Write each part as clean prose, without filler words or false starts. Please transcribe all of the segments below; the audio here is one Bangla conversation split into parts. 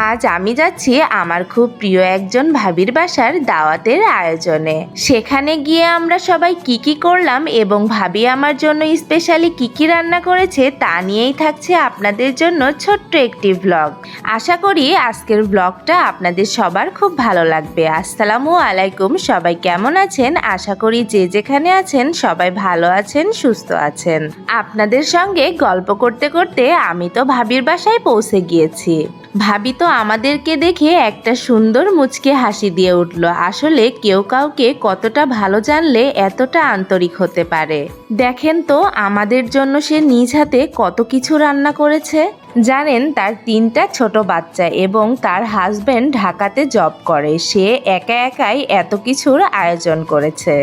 আজ আমি যাচ্ছি আমার খুব প্রিয় একজন ভাবির বাসার দাওয়াতের আয়োজনে। সেখানে গিয়ে আমরা সবাই কি করলাম এবং ভাবি আমার জন্য স্পেশালি কি রান্না করেছে তা নিয়েই থাকছে আপনাদের জন্য ছোট্ট একটি ব্লগ। আশা করি আজকের ব্লগটা আপনাদের সবার খুব ভালো লাগবে। আসসালামু আলাইকুম, সবাই কেমন আছেন? আশা করি যে যেখানে আছেন সবাই ভালো আছেন, সুস্থ আছেন। আপনাদের সঙ্গে গল্প করতে করতে আমি তো ভাবির বাসায় পৌঁছে গিয়েছি। ভাবি তো আমাদেরকে দেখে একটা সুন্দর মুচকে হাসি দিয়ে উঠল। আসলে কেউ কাউকে কতটা ভালো জানলে এতটা আন্তরিক হতে পারে। দেখেন তো আমাদের জন্য সে নিজ হাতে কত কিছু রান্না করেছে। জানেন, তার 3টা ছোট বাচ্চা এবং তার হাজবেন্ড ঢাকাতে জব করে। সে একা একাই এত কিছুর আয়োজন করেছে।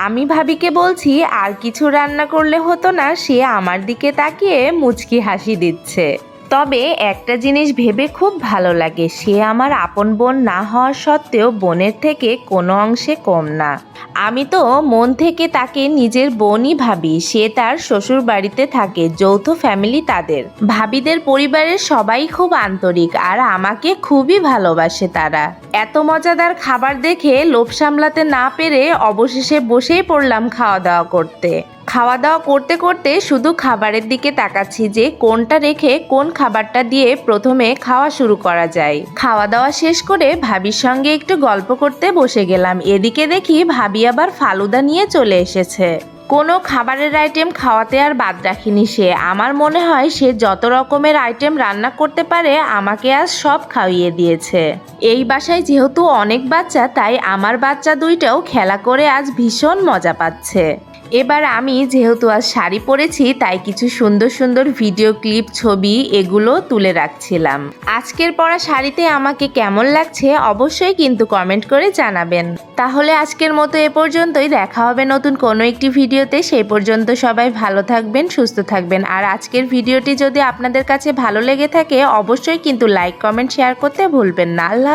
আমি ভাবিকে বলছি আর কিছু রান্না করলে হতো না, সে আমার দিকে তাকিয়ে মুচকি হাসি দিচ্ছে। তবে একটা জিনিস ভেবে খুব ভালো লাগে, সে আমার আপন বোন না হওয়া সত্ত্বেও বোনের থেকে কোনো অংশে কম না। আমি তো মন থেকে তাকে নিজের বোনই ভাবি। সে তার শ্বশুর বাড়িতে থাকে, যৌথ ফ্যামিলি তাদের। ভাবিদের পরিবারের সবাই খুব আন্তরিক আর আমাকে খুবই ভালোবাসে তারা। এত মজাদার খাবার দেখে লোভ সামলাতে না পেরে অবশেষে বসেই পড়লাম খাওয়া দাওয়া করতে। খাওয়া দাওয়া করতে করতে শুধু খাবারের দিকে তাকাচ্ছি যে কোনটা রেখে কোন খাবারটা দিয়ে প্রথমে খাওয়া শুরু করা যায়। খাওয়া দাওয়া শেষ করে ভাবির সঙ্গে একটু গল্প করতে বসে গেলাম। এদিকে দেখি ভাবি আবার ফালুদা নিয়ে চলে এসেছে। কোনো খাবারের আইটেম খাওয়াতে আর বাদ রাখিনি সে। আমার মনে হয় সে যত রকমের আইটেম রান্না করতে পারে আমাকে আজ সব খাইয়ে দিয়েছে। এই বাসায় যেহেতু অনেক বাচ্চা, তাই আমার বাচ্চা দুইটাও খেলা করে আজ ভীষণ মজা পাচ্ছে। এবার আমি যেহেতু আজ শাড়ি পরেছি, তাই কিছু সুন্দর সুন্দর ভিডিও ক্লিপ, ছবি এগুলো তুলে রাখছিলাম। আজকের পরা শাড়িতে আমাকে কেমন লাগছে অবশ্যই কিন্তু কমেন্ট করে জানাবেন। তাহলে আজকের মতো এ পর্যন্তই। দেখা হবে নতুন কোনো একটি ভিডিওতে। সেই পর্যন্ত সবাই ভালো থাকবেন, সুস্থ থাকবেন। আর আজকের ভিডিওটি যদি আপনাদের কাছে ভালো লেগে থাকে অবশ্যই কিন্তু লাইক, কমেন্ট, শেয়ার করতে ভুলবেন না। আল্লাহ।